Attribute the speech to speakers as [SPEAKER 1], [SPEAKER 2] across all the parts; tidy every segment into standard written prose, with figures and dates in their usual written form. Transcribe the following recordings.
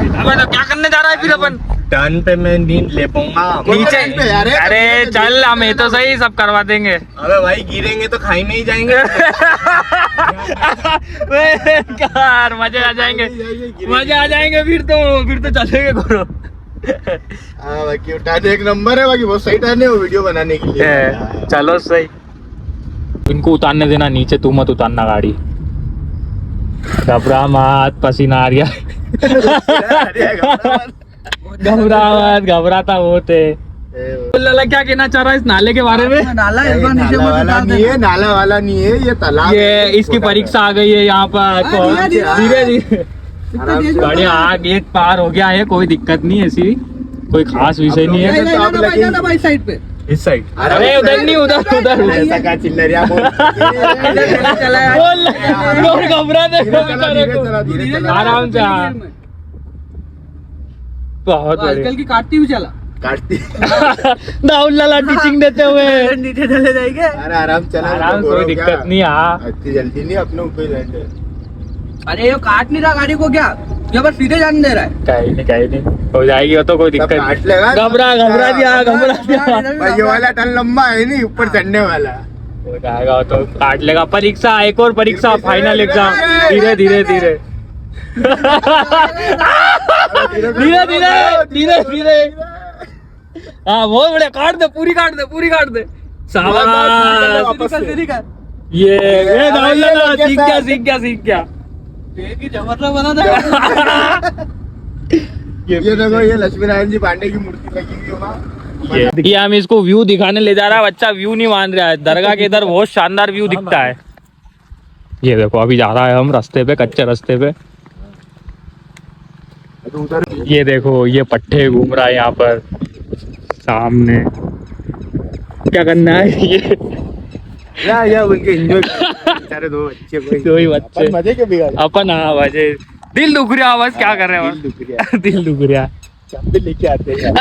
[SPEAKER 1] तो क्या करने जा रहा है फिर अपन?
[SPEAKER 2] टर्न पे मैं नींद ले पाऊंगा
[SPEAKER 1] नीचे? अरे चल हम ये तो सही सब करवा देंगे।
[SPEAKER 2] अबे भाई गिरेंगे तो खाई में ही जाएंगे।
[SPEAKER 1] यार मजे आ जाएंगे, मजे आ जाएंगे फिर तो चलेंगे करो।
[SPEAKER 2] हाँ बाकी टर्न एक नंबर है, बाकी बहुत सही टर्न है वो वीडियो बनाने के लिए।
[SPEAKER 1] चलो सही। इनको उतारने देना नीचे, तू मत उतारना गाड़ी। घबरा मत, पसीना आ रहा है। घबराता वो थे। लला क्या कहना चाह रहा है इस नाले के बारे में?
[SPEAKER 3] नाला
[SPEAKER 2] नाला वाला नहीं है, ये तालाब।
[SPEAKER 1] ये इसकी परीक्षा आ गई है यहाँ पर। धीरे धीरे गाड़ी आग एक पार हो गया है, कोई दिक्कत नहीं है, ऐसी कोई खास विषय नहीं है।
[SPEAKER 3] साइड पे
[SPEAKER 1] इस साइड। अरे उधर नहीं, उधर
[SPEAKER 2] ऐसा क्या चिल्ला रहा
[SPEAKER 1] घबरा। आराम से बहुत
[SPEAKER 3] आजकल की काटती हुई चला
[SPEAKER 2] काटती।
[SPEAKER 1] दाऊद लाला टीचिंग देते हुए
[SPEAKER 3] नीचे चले जाएंगे।
[SPEAKER 2] अरे आराम चला,
[SPEAKER 1] आराम, कोई दिक्कत नहीं। हाँ
[SPEAKER 2] इतनी जल्दी नहीं, अपने ऊपर रहते।
[SPEAKER 3] अरे ये काट नहीं रहा गाड़ी को, क्या ये बस सीधे जाने दे रहा है।
[SPEAKER 1] कहीं नहीं हो जाएगी वो तो, कोई दिक्कत नहीं।
[SPEAKER 2] काट लेगा।
[SPEAKER 1] घबरा दिया।
[SPEAKER 2] भाई ये वाला टन लंबा है नहीं, ऊपर चढ़ने वाला
[SPEAKER 1] हो जाएगा तो काट लेगा। परीक्षा, एक और परीक्षा, फाइनल एग्जाम। धीरे धीरे धीरे धीरे धीरे धीरे। हाँ बहुत बढ़िया, काट दे, पूरी काट दे। शाबाश। ये सीख गया।
[SPEAKER 3] जबरदस्त बना था।
[SPEAKER 2] ये देखो, ये लक्ष्मी नारायण जी पांडे की मूर्ति लगी हुई होगा।
[SPEAKER 1] ये हम इसको व्यू दिखाने ले जा रहा है, बच्चा व्यू नहीं मान रहा है। दरगाह के इधर बहुत शानदार व्यू दिखता है। ये देखो अभी जा रहा है हम रास्ते पे, कच्चे रास्ते पे। ये देखो ये पट्टे घूम रहा है यहाँ पर सामने। क्या करना है ये?
[SPEAKER 2] या उनके एंजॉय सारे दो
[SPEAKER 1] बच्चे
[SPEAKER 2] मजे के बिगाड़
[SPEAKER 1] अपन। हाँ मजे। दिल दुख रहा, बस क्या कर रहे हैं? दिल दुख रहा।
[SPEAKER 2] लेके आते हैं।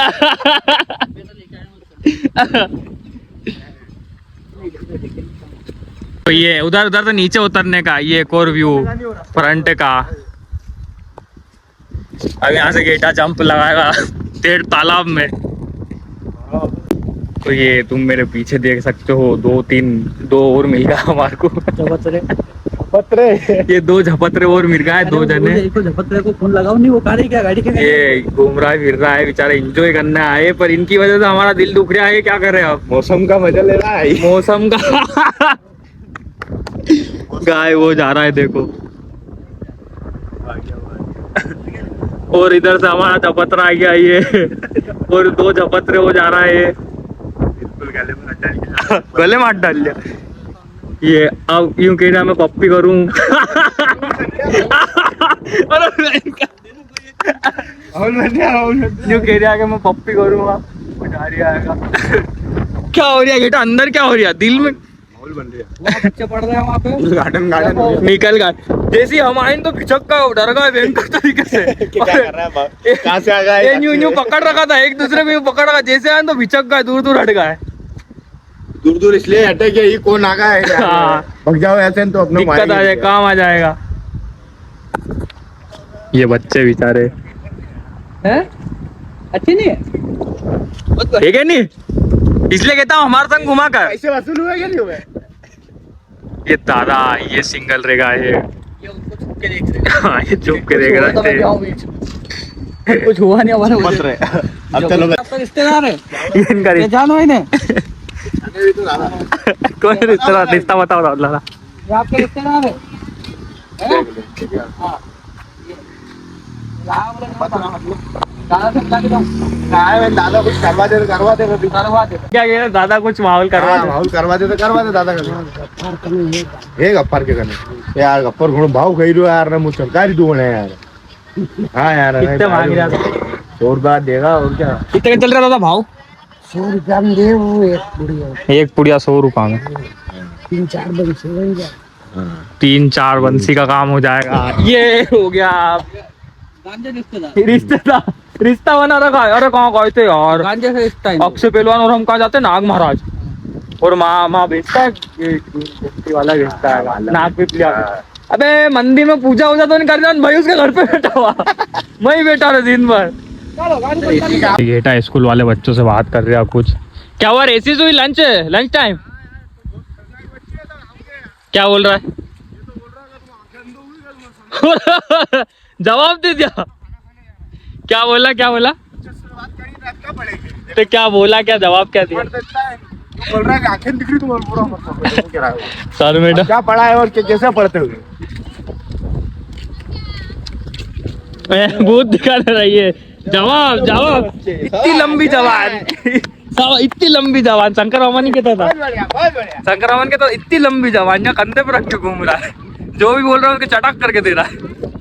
[SPEAKER 1] तो ये उधर तो नीचे उतरने का ये एक और व्यू फ्रंट का। अब यहाँ से गेटा जंप लगाएगा तेरे तालाब में। तो ये तुम मेरे पीछे देख सकते हो, दो और मिल गया हमारे को।
[SPEAKER 2] पत्रे
[SPEAKER 1] ये 2 झपत्रे और मिल गए, 2 जने।
[SPEAKER 3] झपत्रे को फोन लगाओ, नहीं वो कार क्या गाड़ी के।
[SPEAKER 1] ये घूम रहा फिर रहा है बेचारा, एंजॉय करने आए, पर इनकी वजह से हमारा दिल दुख रहा है। क्या कर रहे हैं आप?
[SPEAKER 2] मौसम का मजा ले रहा है।
[SPEAKER 1] मौसम का। गाय वो जा रहा है देखो। और इधर से हमारा झपत्रा आ गया ये, और 2 झपत्रे हो जा रहा है। गले में हाथ डाल लिया ये। अब यूं कह रहा मैं पप्पी करूं। यूं कह रहा कि मैं पप्पी करूंगा। क्या हो रहा है बेटा, अंदर क्या हो रहा है? दिल में
[SPEAKER 2] माहौल बन रहा है।
[SPEAKER 3] बच्चे पढ़ रहे हैं वहाँ पे।
[SPEAKER 2] गार्डन
[SPEAKER 1] निकल गए जैसी हमारे तो पिछक का डर गए भयंकर तरीके से।
[SPEAKER 2] क्या कर रहा है? कहाँ से आ गया?
[SPEAKER 1] यूं पकड़ रखा था, एक दूसरे को यूं पकड़ रखा, जैसे आए तो पिछक गए, दूर हट गए।
[SPEAKER 2] दूर इसलिए हटे कि ये कौन आ गया है।
[SPEAKER 1] हाँ।
[SPEAKER 2] भग जाओ ऐसे तो अपने
[SPEAKER 1] दिक्कत आ जाए, काम आ जाएगा। ये बच्चे बेचारे
[SPEAKER 3] अच्छी नहीं है,
[SPEAKER 1] ठीक है नहीं, इसलिए कहता हूँ हमारे संग घुमा कर।
[SPEAKER 2] पैसे वसूल हुए क्या नहीं हुए?
[SPEAKER 1] ये दादा ये सिंगल रहेगा ये।
[SPEAKER 3] ये उनको छुप के देख रहे हैं।
[SPEAKER 1] हाँ ये चुप के देख रहे थे।
[SPEAKER 3] कुछ हुआ नहीं हमारे।
[SPEAKER 2] मत रहे। अब चलो
[SPEAKER 3] आपका रिश्तेदार है,
[SPEAKER 1] इनका
[SPEAKER 3] जानो इन्हें।
[SPEAKER 1] कौन रिश्ता बताओ दादा।
[SPEAKER 3] ये आपके रिश्तेदार है। हाँ।
[SPEAKER 2] दादा कुछ करवा दे
[SPEAKER 1] क्या कह रहे दादा? कुछ माहौल करवा दे।
[SPEAKER 2] माहौल करवा दे दादा का। ये गप्पर के करने यार, गप्पर घोड़ भाव गई रो यार, मुझ सरकारी दूर है यार। हाँ यार
[SPEAKER 1] कितने मांग रहा था?
[SPEAKER 2] 100 रुपया देगा और क्या।
[SPEAKER 1] कितने चल रहा था भाव?
[SPEAKER 3] 100 रुपया में दे वो
[SPEAKER 1] एक पुड़िया 100 रुपया में
[SPEAKER 3] 3-4 बंसी बन गया।
[SPEAKER 1] 3-4 बंसी का काम हो जाएगा। ये हो गया रिश्ता बना रखा है। अरे कहाँ गए थे यार? अक्षय पहलवान और हम कहाँ जाते? नाग महाराज। और माँ बेचता है वाला, बेचता है नाग पिपलिया। अबे मंदिर में पूजा वूजा तो नहीं कर रहा भाई, उसके घर पे बैठा हुआ। मैं ही बैठा रहा दिन भर। बेटा स्कूल वाले बच्चों से बात कर रहे हैं कुछ। क्या हुआ, रेसिस हुई? Lunch time? क्या बोल रहा है? जवाब दे दिया। क्या बोला? तो क्या बोला, क्या जवाब क्या दिया?
[SPEAKER 2] बोल रहा है कि आंखें दिख रही तुम्हारी पूरा मतलब
[SPEAKER 1] सर मैडम
[SPEAKER 2] क्या पढ़ा है और कैसे पढ़ते हो?
[SPEAKER 1] बहुत दिखा रही है। जवाब इतनी लंबी जवान, इतनी लंबी जवान शंकर मामा नहीं कहता था। शंकर मामा कहता इतनी लंबी जवान, यहाँ कंधे पर रख के घूम रहा है, जो भी बोल रहा है उसके चटाक करके दे रहा है।